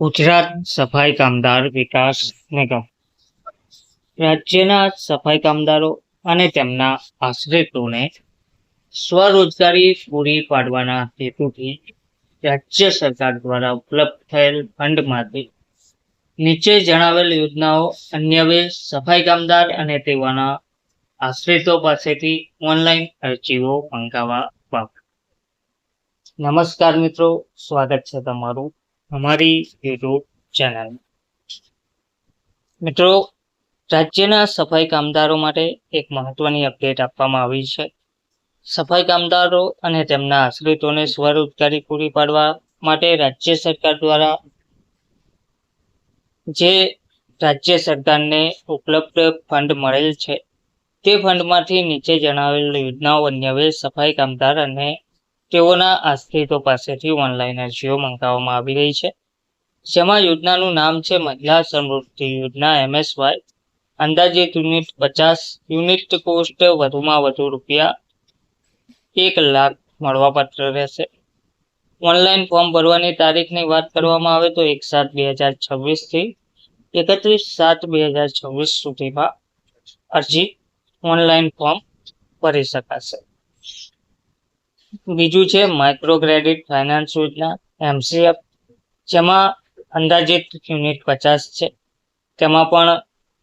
ગુજરાત સફાઈ કામદાર વિકાસ નિગમ રાજ્યના સફાઈ કામદારો અને તેમના આશ્રિતોને સ્વરોજગારી પૂરી પાડવાના હેતુથી રાજ્ય સરકાર દ્વારા ઉપલબ્ધ થયેલ ફંડમાંથી નીચે જણાવેલ યોજનાઓ અન્વયે સફાઈ કામદાર અને તેઓના આશ્રિતો પાસેથી ઓનલાઈન અરજીઓ મંગાવવા બાબત. નમસ્કાર મિત્રો, સ્વાગત છે તમારું અમારી યુટ્યુબ ચેનલ. મિત્રો, રાજ્યના સફાઈ કામદારો માટે એક મહત્વની અપડેટ આપવામાં આવી છે. સફાઈ કામદારો અને તેમના આશ્રિતોને સ્વરોજગારી પૂરી પાડવા માટે રાજ્ય સરકાર દ્વારા જે રાજ્ય સરકારને ઉપલબ્ધ ફંડ મળેલ છે તે ફંડમાંથી નીચે જણાવેલ યોજનાઓ અન્વયે સફાઈ કામદાર અને તેઓના આશ્રિતો પાસેથી ઓનલાઈન અરજીઓ મંગાવવામાં આવી રહી છે. જેમાં યોજનાનું નામ છે મહિલા સમૃદ્ધિ યોજના MSY. અંદાજિત યુનિટ 50 યુનિટ કોસ્ટ વધુમાં વધુ રૂપિયા 1 લાખ મળવાપાત્ર રહેશે. ઓનલાઈન ફોર્મ ભરવાની તારીખની વાત કરવામાં આવે તો 1/7/2026 થી 31/7/2026 સુધીમાં અરજી ઓનલાઈન ફોર્મ ભરી શકાશે. બીજું છે માઇક્રો ક્રેડિટ ફાઇનાન્સ યોજના MCF, જેમાં અંદાજિત યુનિટ 50 છે. તેમાં પણ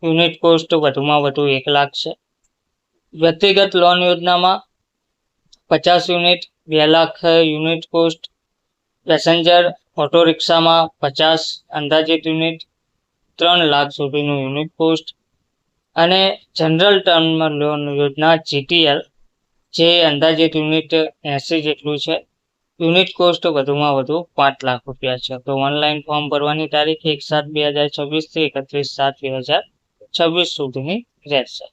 યુનિટ કોસ્ટ વધુમાં વધુ 1 લાખ છે. વ્યક્તિગત લોન યોજનામાં 50 unit 2 lakh unit cost. Passenger auto રિક્ષામાં 50 અંદાજિત યુનિટ 3 લાખ સુધીનું યુનિટ કોસ્ટ. અને જનરલ ટર્મ લોન યોજના GTL, જે અંદાજિત યુનિટ 80 જેટલું છે. યુનિટ કોસ્ટ વધુમાં વધુ 5 લાખ રૂપિયા છે. તો ઓનલાઈન ફોર્મ ભરવાની તારીખ 1/7/2026 થી 31/7/2026 સુધીની રહેશે.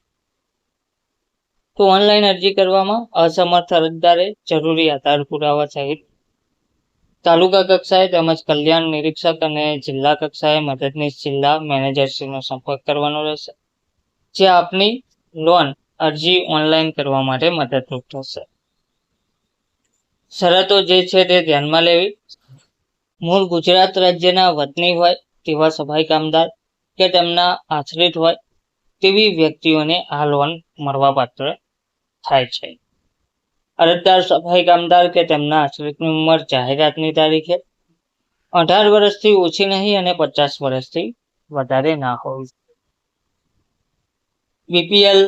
તો ઓનલાઈન અરજી કરવામાં અસમર્થ અરજદારે જરૂરી આધાર પુરાવા સહિત તાલુકા કક્ષાએ તેમજ કલ્યાણ નિરીક્ષક અને જિલ્લા કક્ષાએ મદદનીશ જિલ્લા મેનેજરશ્રીનો સંપર્ક કરવાનો રહેશે, જે આપની લોન અરજી ઓનલાઈન કરવા માટે મદદરૂપ થશે. શરતો જે છે તે ધ્યાનમાં લેવી. મૂળ ગુજરાત રાજ્યના વતની હોય તેવા સફાઈ કામદાર કે તેમના આશ્રિત હોય તેવી વ્યક્તિઓને આ લોન મળવાપાત્ર થાય છે. અરજદાર સફાઈ કામદાર કે તેમના આશ્રિતની ઉંમર જાહેરાતની તારીખે 18 વર્ષથી ઓછી નહીં અને 50 વર્ષથી વધારે ના હોવી. BPL,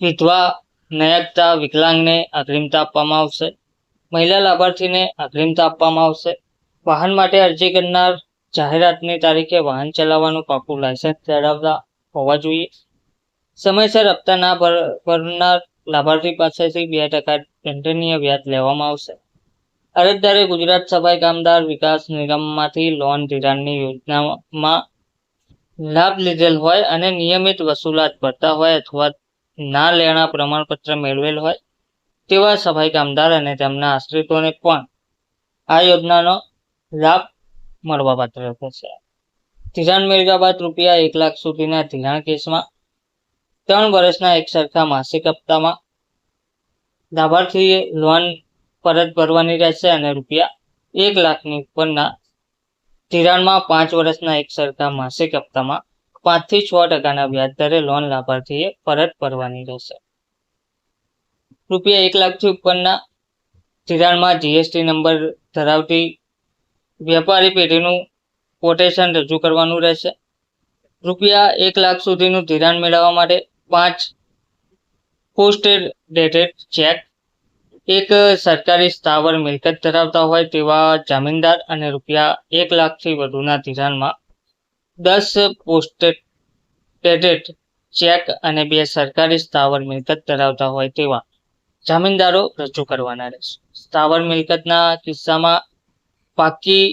વિધવા, નયકતા, વિકલાંગને અગ્રિમતા આપવામાં આવશે. મહિલા લાભાર્થીને અગ્રિમતા આપવામાં આવશે. વાહન માટે અરજી કરનાર જાહેરાતની તારીખે વાહન ચલાવવાનું પાકું લાયસન્સ ધરાવતા હોવા જોઈએ. સમયસર હપ્તા ના ભરનાર લાભાર્થી પાસેથી 2% દંડનીય વ્યાજ લેવામાં આવશે. અરજદારે ગુજરાત સફાઈ કામદાર વિકાસ નિગમમાંથી લોન ધિરાણની યોજનામાં લાભ લીધેલ હોય અને નિયમિત વસૂલાત ભરતા હોય અથવા ના લેણા પ્રમાણપત્ર મેળવેલ હોય તેવા સફાઈ કામદાર અને તેમના આશ્રિતોને પણ આ યોજનાનો લાભ મળવાપાત્ર થશે. ધિરાણ મેળવ્યા બાદ રૂપિયા 1 લાખ સુધીના ધિરાણ કેસમાં 3 વર્ષના એક સરખા માસિક હપ્તામાં લાભાર્થીએ લોન પરત ભરવાની રહેશે અને રૂપિયા 1 લાખની ઉપરના ધિરાણમાં 5 વર્ષના એક સરખા માસિક હપ્તામાં 5 થી 6% વ્યાજ દરે લોન લાભાર્થીએ પરત ભરવાની રહેશે. રૂપિયા 1 લાખથી ઉપરના ધિરાણમાં GST નંબર ધરાવતી વેપારી પેઢીનું કોટેશન રજૂ કરવાનું રહેશે. રૂપિયા 1 લાખ સુધીનું ધિરાણ મેળવવા માટે 5 પોસ્ટ ડેટેડ ચેક, એક સરકારી સ્થાવર મિલકત ધરાવતા હોય તેવા જામીનદાર અને રૂપિયા 1 લાખથી વધુના ધિરાણમાં 10 પોસ્ટ ડેટેડ ચેક અને 2 સરકારી સ્થાવર મિલકત ધરાવતા હોય તેવા જામીનદારો રજૂ કરવાના રહેશે. સ્થાવર મિલકતના કિસ્સામાં પાકી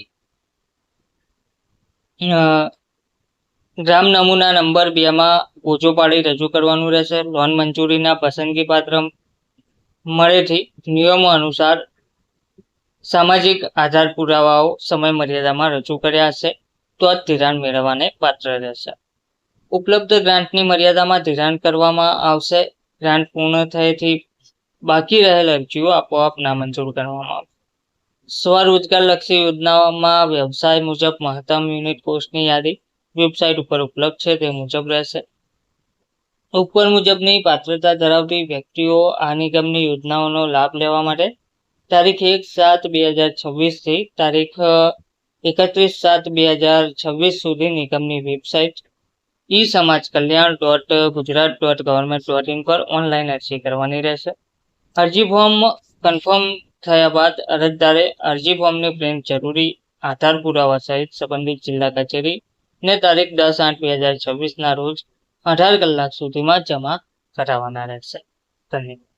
ગ્રામ નમૂના નંબર 2માં ઓછો પાડી રજૂ કરવાનું રહેશે. લોન મંજૂરીના પસંદગી પાત્ર મળેથી નિયમો અનુસાર સામાજિક આધાર પુરાવાઓ સમય મર્યાદામાં રજૂ કર્યા હશે તો જ ધિરાણ મેળવવાને પાત્ર રહેશે. ઉપલબ્ધ ગ્રાન્ટની મર્યાદામાં ધિરાણ કરવામાં આવશે. ગ્રાન્ટ પૂર્ણ થયેથી બાકી રહેલ અરજીઓ આપોઆપ નામંજૂર કરવામાં આવશે. સ્વરોજગારલક્ષી યોજનાઓમાં વ્યવસાય મુજબ મહત્તમ યુનિટ કોસ્ટની યાદી વેબસાઇટ ઉપર ઉપલબ્ધ છે તે મુજબ રહેશે. ઉપર મુજબની પાત્રતા ધરાવતી વ્યક્તિઓ આ નિગમની યોજનાઓનો લાભ લેવા માટે તારીખ 1/7/2026 થી તારીખ 31/7/2026 સુધી નિગમની વેબસાઇટ esamajkalyan.gujarat.government.in પર ઓનલાઈન અરજી કરવાની રહેશે. અરજી ફોર્મ કન્ફર્મ થયા બાદ અરજદારે અરજી ફોર્મની પ્રિન્ટ જરૂરી આધાર પુરાવા સહિત સંબંધિત જિલ્લા કચેરી ને તારીખ 10/8/2026 ના રોજ 18 કલાક સુધીમાં જમા કરાવવાના રહેશે. ધન્યવાદ.